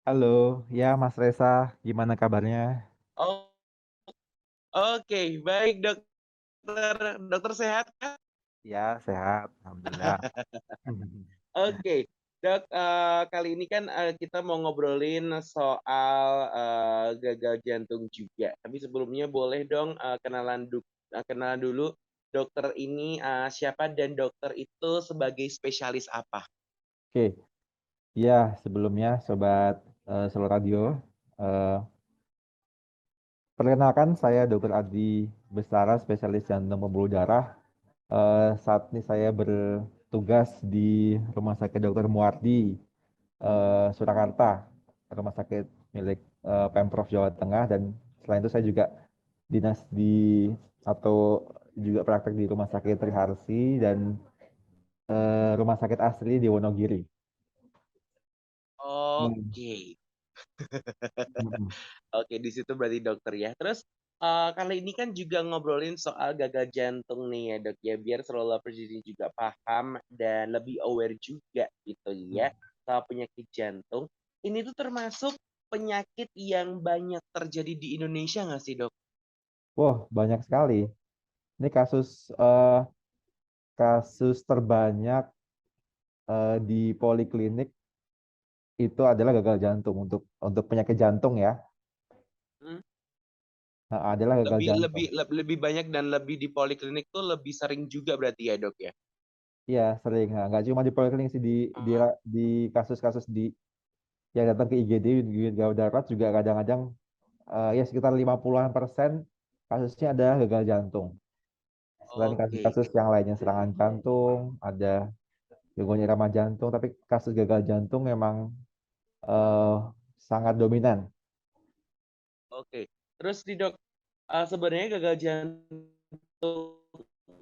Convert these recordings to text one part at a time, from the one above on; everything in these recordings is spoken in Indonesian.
Halo, ya Mas Reza, gimana kabarnya? Oh, oke, baik dokter. Dokter sehat kah? Ya, sehat, Alhamdulillah. Oke, dok. Kali ini kan kita mau ngobrolin soal gagal jantung juga. Tapi sebelumnya boleh dong kenalan dulu dokter ini siapa dan dokter itu sebagai spesialis apa? Oke, ya sebelumnya Sobat Solo Radio, eh, perkenalkan saya Dr. Adi Bestara, spesialis jantung pembuluh darah. Saat ini saya bertugas di Rumah Sakit Dr. Muardi, Surakarta, rumah sakit milik Pemprov Jawa Tengah, dan selain itu saya juga dinas di atau juga praktek di Rumah Sakit Triharsi dan rumah sakit asli di Wonogiri. Hmm. Oke. Hmm. Oke, di situ berarti dokter ya. Terus kali ini kan juga ngobrolin soal gagal jantung nih ya dok ya, biar selalu lovers di sini juga paham dan lebih aware juga gitu ya soal penyakit jantung. Ini tuh termasuk penyakit yang banyak terjadi di Indonesia nggak sih dok? Wah, banyak sekali. Ini eh, kasus terbanyak di poliklinik itu adalah gagal jantung untuk penyakit jantung ya. Hmm? Adalah gagal Lebih jantung. lebih lebih banyak dan lebih di poliklinik tuh lebih sering juga berarti ya dok ya? Iya, sering. Nah, nggak cuma di poliklinik sih di Hmm. di kasus-kasus yang datang ke IGD di gawat darurat juga kadang-kadang ya sekitar 50-an% kasusnya ada gagal jantung. Selain Oke. kasus-kasus yang lainnya serangan jantung, ada gangguan irama jantung, tapi kasus gagal jantung memang eh, sangat dominan. Oke. Terus di dok, sebenarnya gagal jantung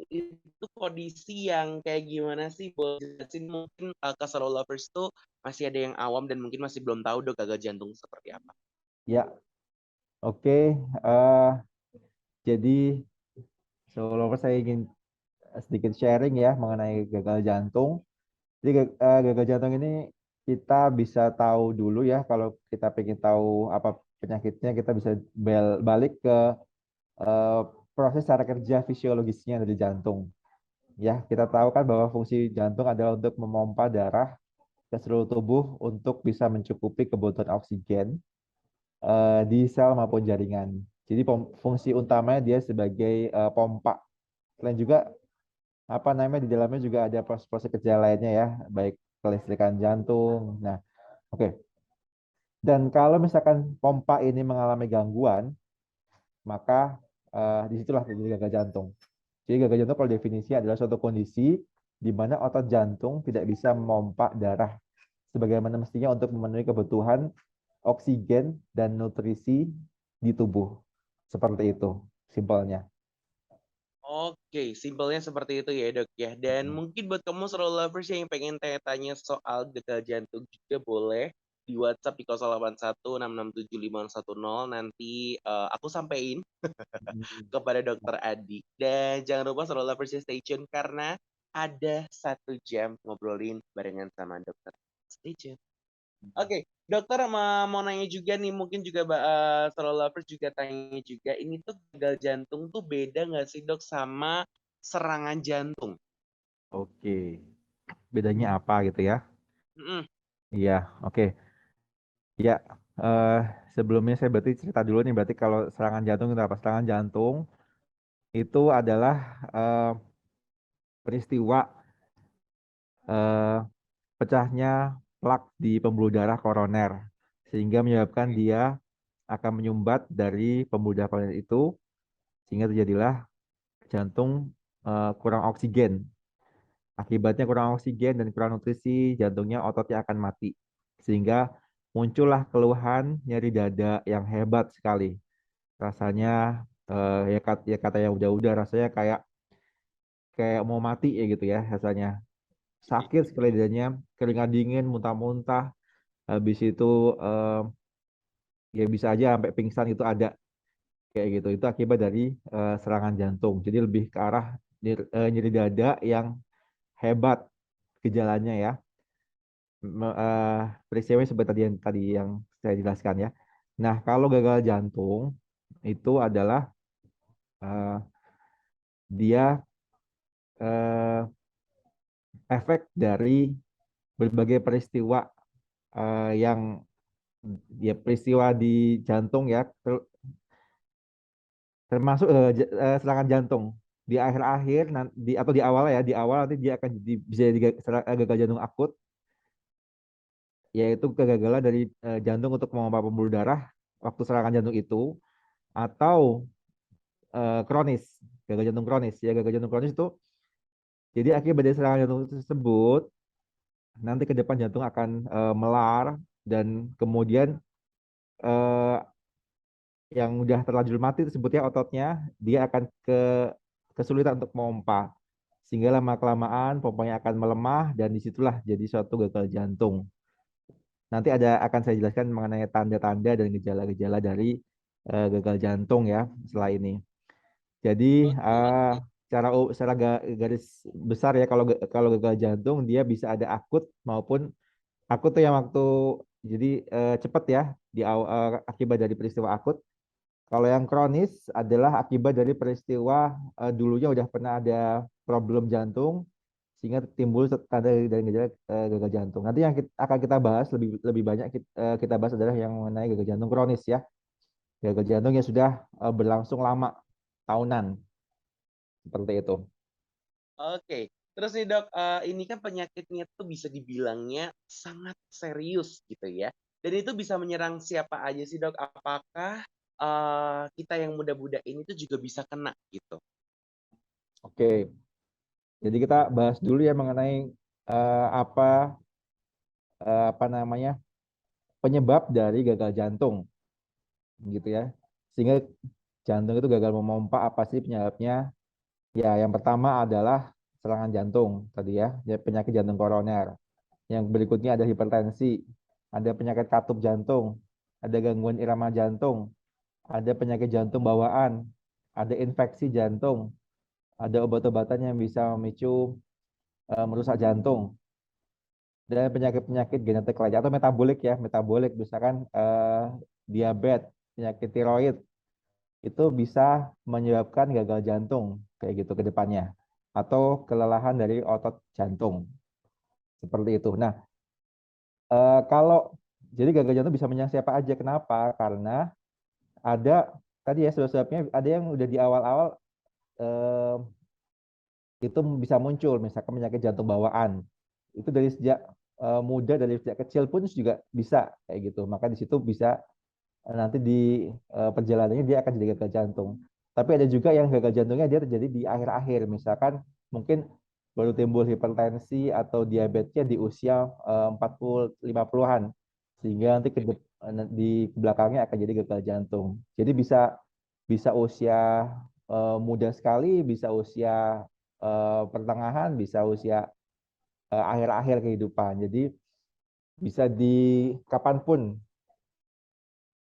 itu kondisi yang kayak gimana sih? Boleh jelasin mungkin ke solo lovers tuh masih ada yang awam dan mungkin masih belum tahu dok gagal jantung seperti apa. Ya, oke. eh, jadi sebelumnya saya ingin sedikit sharing ya mengenai gagal jantung. Jadi gagal jantung ini kita bisa tahu dulu ya kalau kita pengen tahu apa penyakitnya kita bisa balik ke eh, proses cara kerja fisiologisnya dari jantung. Ya, kita tahu kan bahwa fungsi jantung adalah untuk memompa darah ke seluruh tubuh untuk bisa mencukupi kebutuhan oksigen di sel maupun jaringan. Jadi fungsi utamanya dia sebagai pompa. Selain juga apa namanya di dalamnya juga ada proses-proses kerja lainnya ya, baik kelistrikan jantung. Nah, oke. Dan kalau misalkan pompa ini mengalami gangguan, maka disitulah terjadi gagal jantung. Jadi gagal jantung kalau definisi adalah suatu kondisi di mana otot jantung tidak bisa memompa darah sebagaimana mestinya untuk memenuhi kebutuhan oksigen dan nutrisi di tubuh. Seperti itu, simpelnya. Oke, simpelnya seperti itu ya dok ya. Dan mungkin buat kamu solo lovers yang pengen tanya-tanya soal gagal jantung juga boleh di WhatsApp di 0816675110 nanti aku sampein kepada dokter Adi. Dan jangan lupa solo lovers stay tune karena ada 1 jam ngobrolin barengan sama dokter. Stay tune. Oke, dokter mau nanya juga nih, mungkin juga solo lovers juga tanya juga, ini tuh gagal jantung tuh beda nggak sih dok sama serangan jantung? Oke, bedanya apa gitu ya? Mm-mm. Iya, oke. Ya, eh, sebelumnya saya berarti cerita dulu nih, berarti kalau serangan jantung itu apa? Serangan jantung itu adalah peristiwa eh, pecahnya plak di pembuluh darah koroner, sehingga menyebabkan dia akan menyumbat dari pembuluh darah koroner itu, sehingga terjadilah jantung kurang oksigen. Akibatnya kurang oksigen dan kurang nutrisi, jantungnya ototnya akan mati. Sehingga muncullah keluhan nyeri dada yang hebat sekali. Rasanya ya kata yang udah rasanya kayak kayak mau mati ya gitu ya rasanya. Sakit sekali dadanya, keringat dingin, muntah-muntah. Habis itu eh, ya bisa aja sampai pingsan itu ada kayak gitu. Itu akibat dari serangan jantung. Jadi lebih ke arah nyeri dada yang hebat gejalanya ya. peristiwa seperti tadi yang saya jelaskan ya. Nah, kalau gagal jantung itu adalah eh, dia eh, efek dari berbagai peristiwa yang ya peristiwa di jantung ya, termasuk serangan jantung di akhir-akhir di atau di awal ya, di awal nanti dia akan bisa jadi gagal jantung akut, yaitu kegagalan dari jantung untuk memompa pembuluh darah waktu serangan jantung itu, atau kronis, gagal jantung kronis. Ya, gagal jantung kronis itu jadi akibat dari serangan jantung tersebut, nanti ke depan jantung akan melar, dan kemudian eh, yang udah terlanjur mati tersebut ya ototnya, dia akan kesulitan untuk memompa. Sehingga lama kelamaan pompanya akan melemah, dan disitulah jadi suatu gagal jantung. Nanti akan saya jelaskan mengenai tanda-tanda dan gejala-gejala dari gagal jantung ya setelah ini. Jadi Oke. secara garis besar ya, kalau gagal jantung dia bisa ada akut maupun akut tuh yang waktu jadi cepat ya akibat dari peristiwa akut. Kalau yang kronis adalah akibat dari peristiwa dulunya udah pernah ada problem jantung, sehingga timbul tanda dari gejala gagal jantung. Nanti yang akan kita bahas lebih lebih banyak kita bahas adalah yang mengenai gagal jantung kronis ya. Gagal jantung yang sudah berlangsung lama, tahunan, seperti itu. Oke. Terus nih dok, ini kan penyakitnya tuh bisa dibilangnya sangat serius gitu ya. Dan itu bisa menyerang siapa aja sih dok? Apakah kita yang muda-muda ini tuh juga bisa kena gitu? Oke, jadi kita bahas dulu ya mengenai apa namanya penyebab dari gagal jantung, gitu ya. Sehingga jantung itu gagal memompa, apa sih penyebabnya? Ya, yang pertama adalah serangan jantung tadi ya, penyakit jantung koroner. Yang berikutnya ada hipertensi, ada penyakit katup jantung, ada gangguan irama jantung, ada penyakit jantung bawaan, ada infeksi jantung, ada obat-obatan yang bisa memicu merusak jantung, dan penyakit-penyakit genetik lainnya atau metabolik ya, metabolik misalkan diabetes, penyakit tiroid, itu bisa menyebabkan gagal jantung kayak gitu ke depannya, atau kelelahan dari otot jantung, seperti itu. Nah, kalau jadi gagal jantung bisa menyerang siapa aja. Kenapa? Karena ada tadi ya sebab-sebabnya, ada yang udah di awal-awal eh, itu bisa muncul, misalkan penyakit jantung bawaan. Itu dari sejak muda, dari sejak kecil pun juga bisa kayak gitu. Maka di situ bisa nanti di perjalanannya dia akan jadi gagal jantung. Tapi ada juga yang gagal jantungnya dia terjadi di akhir-akhir, misalkan mungkin baru timbul hipertensi atau diabetesnya di usia 40 50-an, sehingga nanti di belakangnya akan jadi gagal jantung. Jadi bisa bisa usia muda sekali, bisa usia pertengahan, bisa usia akhir-akhir kehidupan. Jadi bisa di kapanpun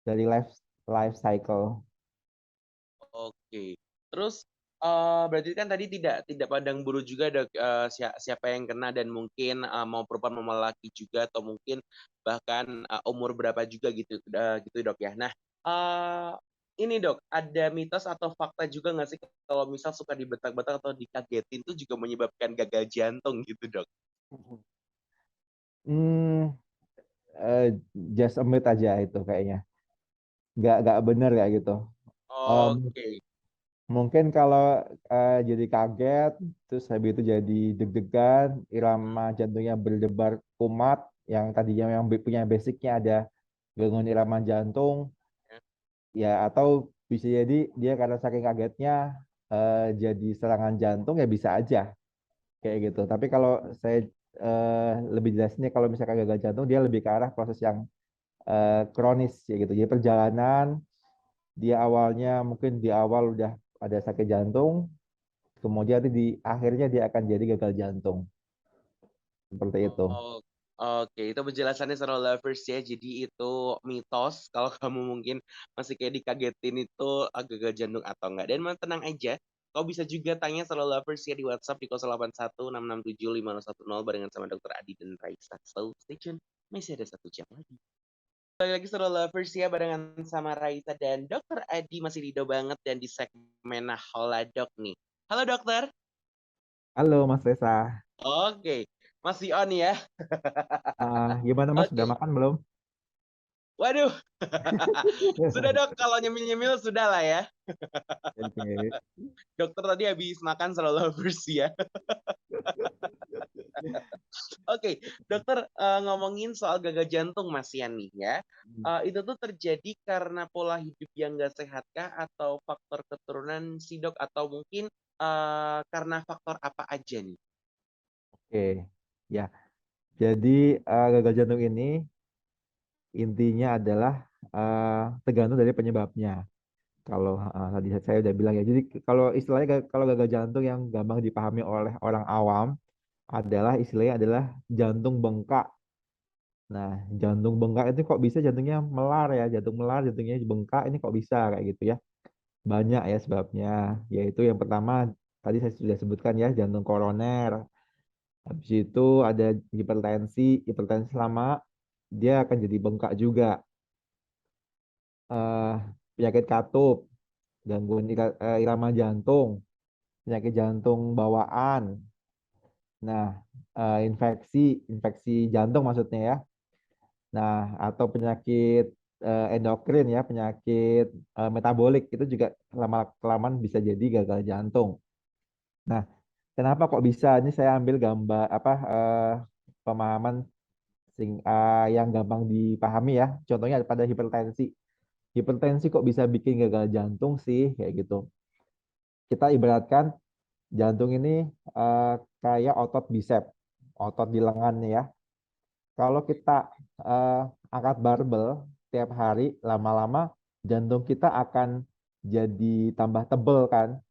dari life cycle. Oke. Terus berarti kan tadi tidak tidak pandang bulu juga dok, siapa yang kena dan mungkin mau perempuan mau laki juga atau mungkin bahkan umur berapa juga gitu gitu dok ya. Nah, ini dok, ada mitos atau fakta juga nggak sih kalau misal suka dibentak-bentak atau dikagetin tuh juga menyebabkan gagal jantung gitu dok? Hmm, eh, just a myth aja itu kayaknya. Nggak bener kayak gitu. Em, Oke. Mungkin kalau jadi kaget, terus habis itu jadi deg-degan, irama jantungnya berdebar kumat, yang tadinya yang punya basicnya ada gangguan irama jantung, ya, atau bisa jadi dia karena saking kagetnya jadi serangan jantung, ya bisa aja kayak gitu. Tapi kalau saya lebih jelasnya, kalau misalkan gagal jantung dia lebih ke arah proses yang kronis ya gitu. Jadi perjalanan dia awalnya mungkin di awal udah ada sakit jantung, kemudian nanti di akhirnya dia akan jadi gagal jantung, seperti itu. Oh, oke, itu penjelasannya secara lovers ya. Jadi itu mitos kalau kamu mungkin masih kayak dikagetin itu agak-agak jantung atau enggak. Dan tenang aja, Kau bisa juga tanya Solo Lovers ya di WhatsApp di 0816675010 barengan sama Dokter Adi dan Raisa. So, stay tune. Masih ada 1 jam lagi. Balik lagi Solo Lovers ya barengan sama Raisa dan Dokter Adi masih Dido banget dan di segmen Halodoc nih. Halo dokter. Halo Mas Reza. Oke, masih on ya. Gimana Mas, sudah Oke. makan belum? Waduh. Sudah dok, kalau nyemil-nyemil sudah lah ya. Oke. Dokter tadi habis makan Solo Lovers ya. Oke, dokter ngomongin soal gagal jantung Mas Yan nih ya. Itu tuh terjadi karena pola hidup yang nggak sehat kah atau faktor keturunan sih dok atau mungkin karena faktor apa aja nih? Oke, ya. Jadi gagal jantung ini intinya adalah tergantung dari penyebabnya. Kalau tadi saya udah bilang ya. Jadi kalau istilahnya kalau gagal jantung yang gampang dipahami oleh orang awam adalah istilahnya adalah jantung bengkak. Nah, jantung bengkak itu kok bisa jantungnya melar ya, jantung melar, jantungnya bengkak ini kok bisa kayak gitu ya. Banyak ya sebabnya, yaitu yang pertama tadi saya sudah sebutkan ya, jantung koroner. Habis itu ada hipertensi, hipertensi lama dia akan jadi bengkak juga. Eh, Penyakit katup, gangguan irama jantung, penyakit jantung bawaan. Nah, infeksi, infeksi jantung maksudnya ya. Nah, atau penyakit endokrin ya, penyakit metabolik itu juga lama-kelamaan bisa jadi gagal jantung. Nah, kenapa kok bisa? Ini saya ambil gambar pemahaman yang gampang dipahami ya. Contohnya pada hipertensi. Hipertensi kok bisa bikin gagal jantung sih kayak gitu. Kita ibaratkan jantung ini kayak otot bisep, otot di lengan ya. Kalau kita eh, angkat barbel tiap hari, lama-lama jantung kita akan jadi tambah tebel kan?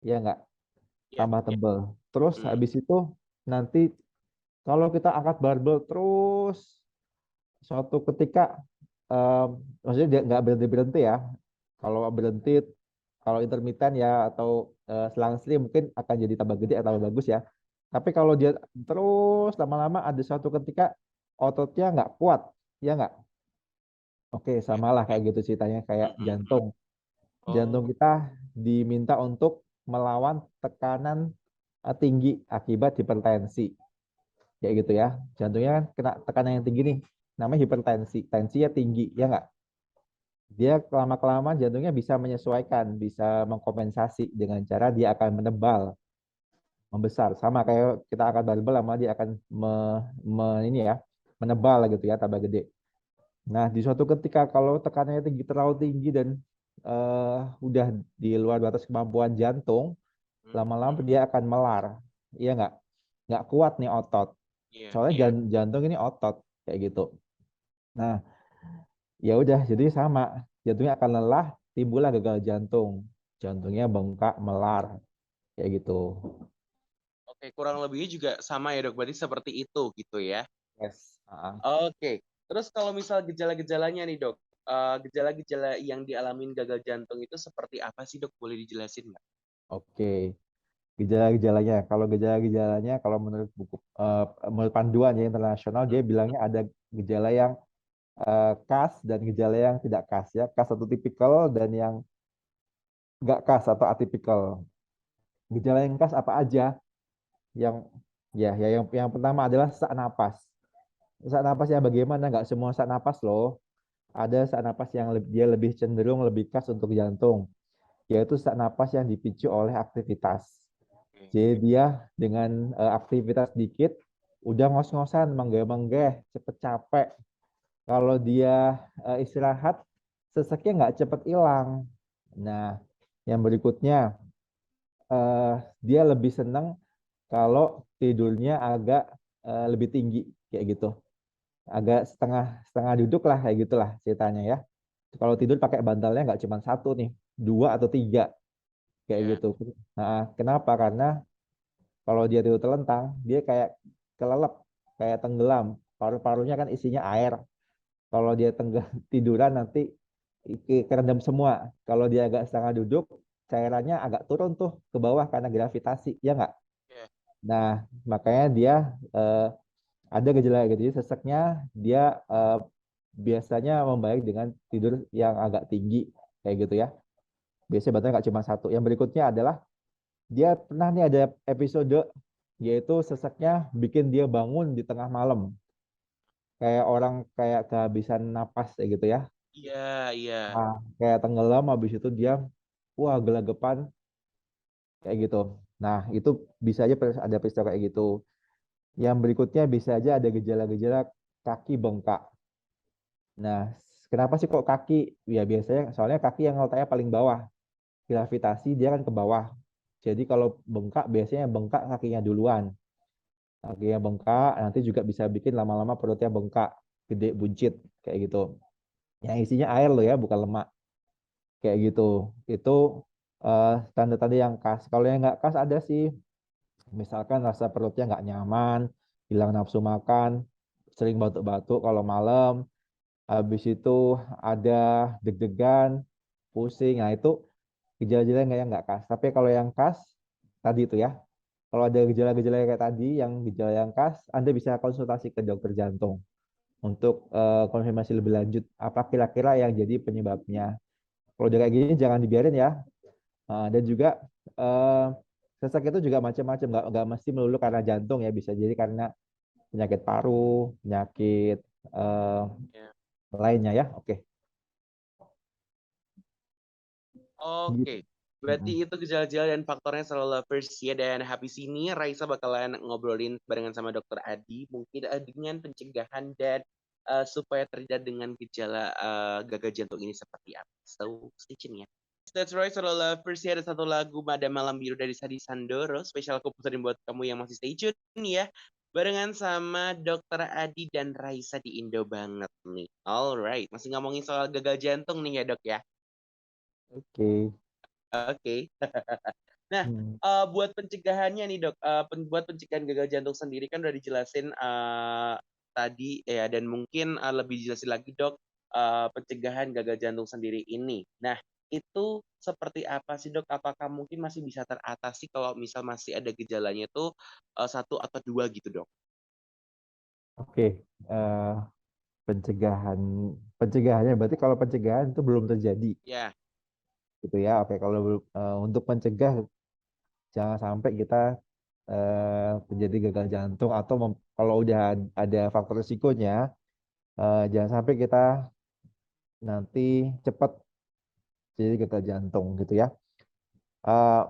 Ya nggak? Ya, Tambah ya. tebel. Terus Hmm, habis itu nanti kalau kita angkat barbel terus suatu ketika maksudnya dia nggak berhenti berhenti ya. Kalau berhenti, kalau intermittent ya atau selang-seling mungkin akan jadi tambah gede atau tambah bagus ya. Tapi kalau dia terus lama-lama ada suatu ketika ototnya nggak kuat, ya nggak? Oke, ya, samalah ya. kayak gitu ceritanya kayak Hmm, hmm, hmm. jantung. Jantung Oh, kita diminta untuk melawan tekanan tinggi akibat hipertensi. Kayak gitu ya. Jantungnya kan kena tekanan yang tinggi nih. Namanya hipertensi. Tensinya tinggi, ya nggak? Dia lama-kelamaan jantungnya bisa menyesuaikan, bisa mengkompensasi dengan cara dia akan menebal, membesar. Sama kayak kita akan barbel lama dia akan ini ya, menebal gitu ya, tambah gede. Nah, di suatu ketika kalau tekanannya tinggi terlalu tinggi dan udah di luar batas kemampuan jantung, hmm, lama-lama hmm. dia akan melar. Iya nggak? Nggak kuat nih otot. Iya, Soalnya iya. jantung ini otot kayak gitu. Nah, ya udah jadi sama. Jantungnya akan lelah, timbullah gagal jantung. Jantungnya bengkak, melar kayak gitu. Oke, kurang lebihnya juga sama ya dok. Berarti seperti itu gitu ya. Yes. Oke. Terus kalau misal gejala-gejalanya nih dok, gejala-gejala yang dialamin gagal jantung itu seperti apa sih dok? Boleh dijelasin nggak? Oke. Gejala-gejalanya. Kalau gejala-gejalanya, kalau menurut buku, menurut panduan ya internasional, Hmm, dia bilangnya ada gejala yang khas dan gejala yang tidak khas ya. Khas atau tipikal dan yang nggak khas atau atipikal. Gejala yang khas apa aja? Yang yang pertama adalah sesak napas. Sesak napasnya bagaimana? Nggak semua sesak napas loh. Ada sesak napas yang dia lebih cenderung lebih khas untuk jantung, yaitu sesak napas yang dipicu oleh aktivitas. oke, Jadi oke. dia dengan aktivitas dikit udah ngos-ngosan, menggeh-menggeh, cepet capek. Kalau dia istirahat, seseknya nggak cepet hilang. Nah, yang berikutnya eh, dia lebih senang kalau tidurnya agak lebih tinggi kayak gitu, agak setengah setengah duduk lah kayak gitulah ceritanya ya. Kalau tidur pakai bantalnya nggak cuma satu nih, dua atau tiga kayak Ya, gitu. Nah, kenapa? Karena kalau dia tidur telentang, dia kayak kelelep, kayak tenggelam. Paru-parunya kan isinya air. Kalau dia tiduran nanti kerendam semua. Kalau dia agak setengah duduk, cairannya agak turun tuh ke bawah karena gravitasi, ya nggak? Iya. Nah, makanya dia ada gejala gitu. Jadi seseknya dia biasanya membaik dengan tidur yang agak tinggi, kayak gitu ya. Biasanya baterainya nggak cuma satu. Yang berikutnya adalah dia pernah nih ada episode yaitu seseknya bikin dia bangun di tengah malam. Kayak orang kayak kehabisan napas kayak gitu ya. Iya, iya. Nah, kayak tenggelam habis itu dia wah gelagapan kayak gitu. Nah, itu bisa aja ada peristiwa kayak gitu. Yang berikutnya bisa aja ada gejala-gejala kaki bengkak. Nah, kenapa sih kok kaki? Ya biasanya soalnya kaki yang letaknya paling bawah. Gravitasi dia kan ke bawah. Jadi kalau bengkak biasanya bengkak kakinya duluan. Kakinya bengkak, nanti juga bisa bikin lama-lama perutnya bengkak, gede buncit kayak gitu. Yang isinya air loh ya, bukan lemak. Kayak gitu. Itu tanda-tanda yang khas. Kalau yang nggak khas ada sih, misalkan rasa perutnya nggak nyaman, hilang nafsu makan, sering batuk-batuk kalau malam, habis itu ada deg-degan, pusing. Nah, itu gejala-gejala yang nggak khas. Tapi kalau yang khas, tadi itu ya, kalau ada gejala-gejala kayak tadi, yang gejala yang khas, Anda bisa konsultasi ke dokter jantung untuk konfirmasi lebih lanjut, apa kira-kira yang jadi penyebabnya. Kalau udah kayak gini, jangan dibiarin ya. Dan juga eh, sesak itu juga macam-macam, nggak mesti melulu karena jantung ya, bisa jadi karena penyakit paru, penyakit eh, Iya. lainnya ya. Oke. Gitu. Oke, berarti itu gejala-gejala dan faktornya selalu lovers ya. Dan habis ini Raisa bakalan ngobrolin barengan sama Dokter Adi mungkin dengan pencegahan dan supaya terhindar dengan gejala gagal jantung ini seperti apa. So, stay tune ya. That's right, selalu lovers ya. Ada satu lagu Madam Malam Biru dari Sadi Sandoro, spesial aku puterin buat kamu yang masih stay tune ya. Barengan sama Dokter Adi dan Raisa di Indo banget nih. Alright, masih ngomongin soal gagal jantung nih ya dok ya. Oke. Oke. Nah, Hmm. buat pencegahannya nih dok, buat pencegahan gagal jantung sendiri kan udah dijelasin tadi ya, dan mungkin lebih dijelasin lagi dok pencegahan gagal jantung sendiri ini. Nah, itu seperti apa sih dok? Apakah mungkin masih bisa teratasi kalau misal masih ada gejalanya itu satu atau dua gitu dok? Oke. Eh, pencegahan pencegahannya berarti kalau pencegahan itu belum terjadi Ya, gitu ya. Oke, kalau untuk mencegah jangan sampai kita terjadi gagal jantung atau kalau udah ada faktor risikonya jangan sampai kita nanti cepat jadi gagal jantung gitu ya. Eh,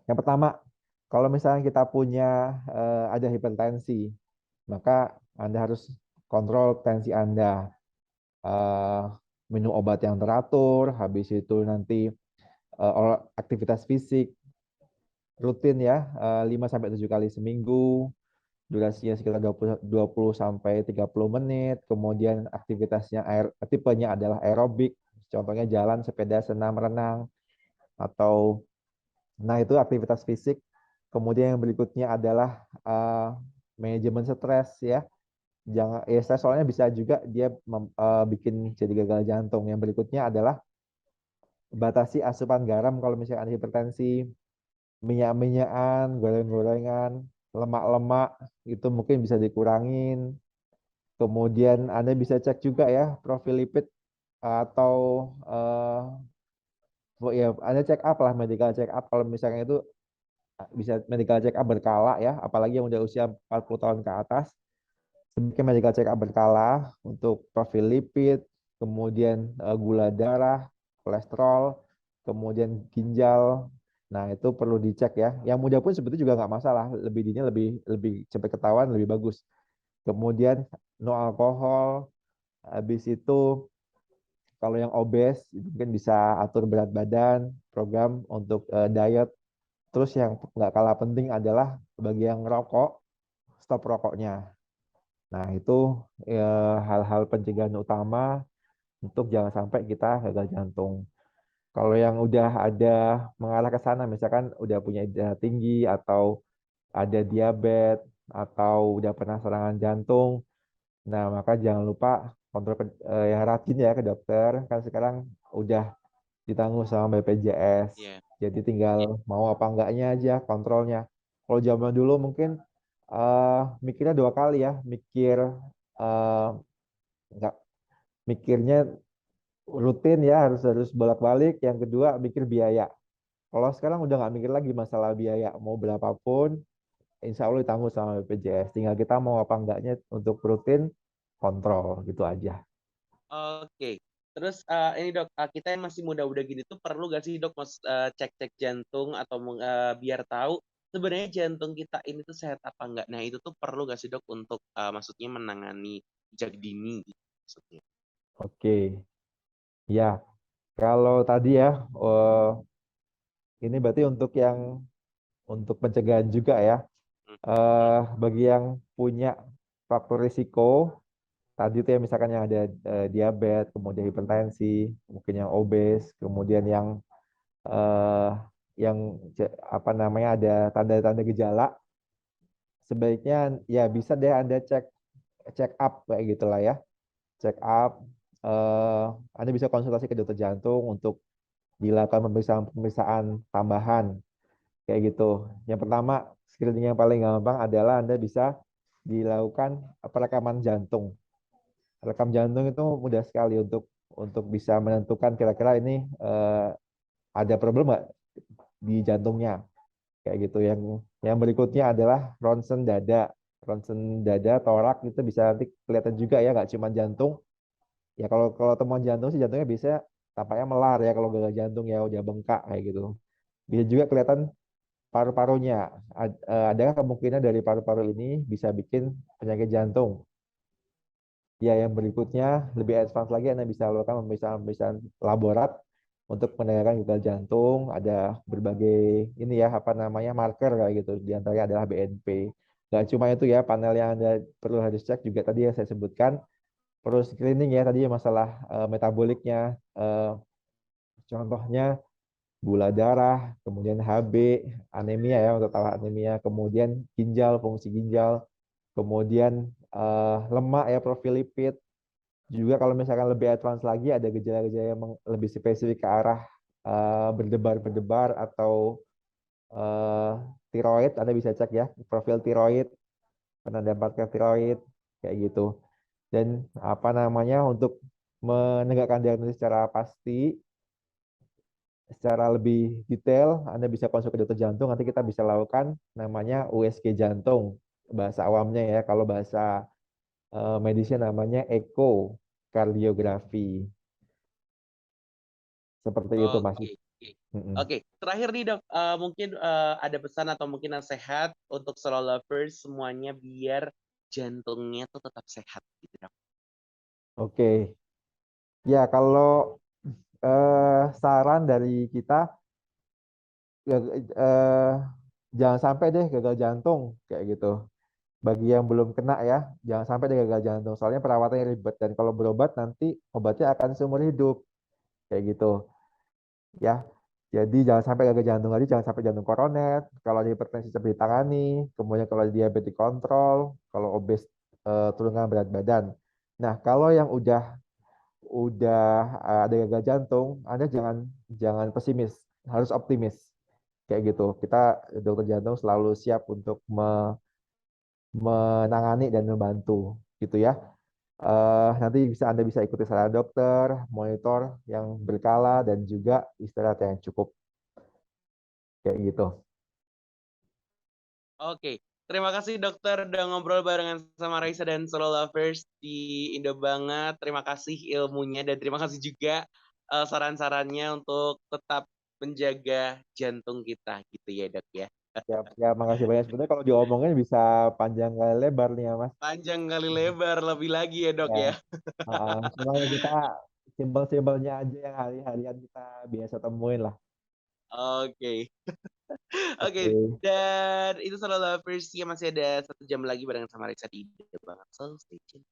yang pertama, kalau misalnya kita punya ada hipertensi, maka Anda harus kontrol tensi Anda. Eh, Minum obat yang teratur, habis itu nanti aktivitas fisik rutin ya, 5 sampai 7 kali seminggu, durasinya sekitar 20 sampai 30 menit. Kemudian aktivitasnya tipenya adalah aerobik, contohnya jalan, sepeda, senam, renang atau nah itu aktivitas fisik. Kemudian yang berikutnya adalah manajemen stres ya. Jangan ya stres soalnya bisa juga dia bikin jadi gagal jantung. Yang berikutnya adalah batasi asupan garam kalau misalnya ada hipertensi, minyak-minyakan, goreng-gorengan, lemak-lemak itu mungkin bisa dikurangin. Kemudian Anda bisa cek juga ya profil lipid atau ya Anda check up lah, medical check up kalau misalnya itu bisa medical check up berkala ya, apalagi yang udah usia 40 tahun ke atas. Sebaiknya medical check up berkala untuk profil lipid, kemudian gula darah, kolesterol, kemudian ginjal. Nah, itu perlu dicek ya. Yang muda pun sebetulnya juga nggak masalah, lebih dini lebih lebih cepat ketahuan lebih bagus. Kemudian no alkohol. Habis itu kalau yang obes mungkin bisa atur berat badan, program untuk diet. Terus yang nggak kalah penting adalah bagi yang rokok, stop rokoknya. Nah, itu hal-hal pencegahan utama untuk jangan sampai kita gagal jantung. Kalau yang udah ada mengarah ke sana, misalkan udah punya darah tinggi atau ada diabetes atau udah pernah serangan jantung, nah maka jangan lupa kontrol yang rajin ya ke dokter. Kan sekarang udah ditanggung sama BPJS. Iya. Jadi tinggal mau apa enggaknya aja kontrolnya. Kalau zaman dulu mungkin mikirnya dua kali ya, mikir eh, enggak mikirnya rutin ya harus harus bolak-balik. Yang kedua mikir biaya. Kalau sekarang udah nggak mikir lagi masalah biaya, mau berapapun, insya Allah ditanggung sama BPJS. Tinggal kita mau apa enggaknya untuk rutin kontrol gitu aja. Oke. Terus ini dok, kita yang masih muda-muda gini tuh perlu gak sih dok cek-cek jantung atau biar tahu sebenarnya jantung kita ini tuh sehat apa enggak? Nah itu tuh perlu gak sih dok untuk maksudnya menangani sejak dini gitu, maksudnya? Oke, ya kalau tadi ya, eh, ini berarti untuk pencegahan juga ya. Hmm. Bagi yang punya faktor risiko tadi tuh ya misalkan yang ada diabetes, kemudian hipertensi, mungkin yang obes, kemudian eh, yang apa namanya ada tanda-tanda gejala, sebaiknya ya bisa deh Anda cek check up kayak gitulah ya. Check up, eh, Anda bisa konsultasi ke dokter jantung untuk dilakukan pemeriksaan-pemeriksaan tambahan kayak gitu. Yang pertama, screening yang paling gampang adalah Anda bisa dilakukan perekaman jantung. Rekam jantung itu mudah sekali untuk bisa menentukan kira-kira ini ada problem nggak di jantungnya kayak gitu. Yang berikutnya adalah ronsen dada. Ronsen dada, torak itu bisa nanti kelihatan juga ya, nggak cuma jantung. Ya kalau kalau temuan jantung sih jantungnya bisa tampaknya melar ya kalau gagal jantung ya udah bengkak kayak gitu. Bisa juga kelihatan paru-parunya. Adakah kemungkinan dari paru-paru ini bisa bikin penyakit jantung? Ya, yang berikutnya lebih advance lagi Anda bisa lakukan pemeriksaan-pemeriksaan laborat untuk menanyakan gagal jantung. Ada berbagai ini ya apa namanya marker kayak gitu. Di antaranya adalah BNP. Gak cuma itu ya panel yang Anda perlu harus cek juga tadi yang saya sebutkan. Perlu screening ya tadi masalah metaboliknya. Eh, Contohnya gula darah, kemudian HB, anemia ya untuk tahu anemia, kemudian ginjal, fungsi ginjal, kemudian lemak ya profil lipid. Juga kalau misalkan lebih advance lagi ada gejala-gejala yang lebih spesifik ke arah berdebar-berdebar atau eh, tiroid, Anda bisa cek ya profil tiroid, pernah dapatkan tiroid kayak gitu. Dan apa namanya untuk menegakkan diagnosis secara pasti, secara lebih detail, Anda bisa konsul ke dokter jantung. Nanti kita bisa lakukan namanya USG jantung bahasa awamnya ya. Kalau bahasa medisnya namanya ekokardiografi. Seperti itu Mas. Oke. Mm-mm. Oke, terakhir nih dok, mungkin ada pesan atau mungkin nasihat untuk solo lovers semuanya biar jantungnya tuh tetap sehat gitu dok. Oke, ya kalau saran dari kita eh, jangan sampai deh gagal jantung kayak gitu. Bagi yang belum kena ya, jangan sampai deh gagal jantung. Soalnya perawatannya ribet dan kalau berobat nanti obatnya akan seumur hidup kayak gitu. Ya, jadi jangan sampai gagal jantung lagi, jangan sampai jantung koroner. Kalau ada hipertensi cepat ditangani, kemudian kalau ada diabetes dikontrol, kalau obes turunkan berat badan. Nah, kalau yang udah ada gagal jantung, Anda jangan jangan pesimis, harus optimis. Kayak gitu. Kita dokter jantung selalu siap untuk menangani dan membantu gitu ya. Nanti Anda bisa ikuti saran dokter, monitor yang berkala dan juga istirahat yang cukup kayak gitu. Oke, terima kasih dokter udah ngobrol barengan sama Raisa dan solo lovers di Indo banget. Terima kasih ilmunya dan terima kasih juga saran-sarannya untuk tetap menjaga jantung kita gitu ya dok ya. Ya, ya makasih banyak. Sebenarnya kalau diomongin bisa panjang kali lebar nih ya Mas. Panjang kali lebar lebih lagi ya dok Ya, ya. cuma ya kita simpel-simpelnya aja yang hari-harian kita biasa temuin lah. Oke. Oke, Oke. dan itu solo lovers ya masih ada 1 jam lagi barengan sama Raisa di Ide banget. So stay tune.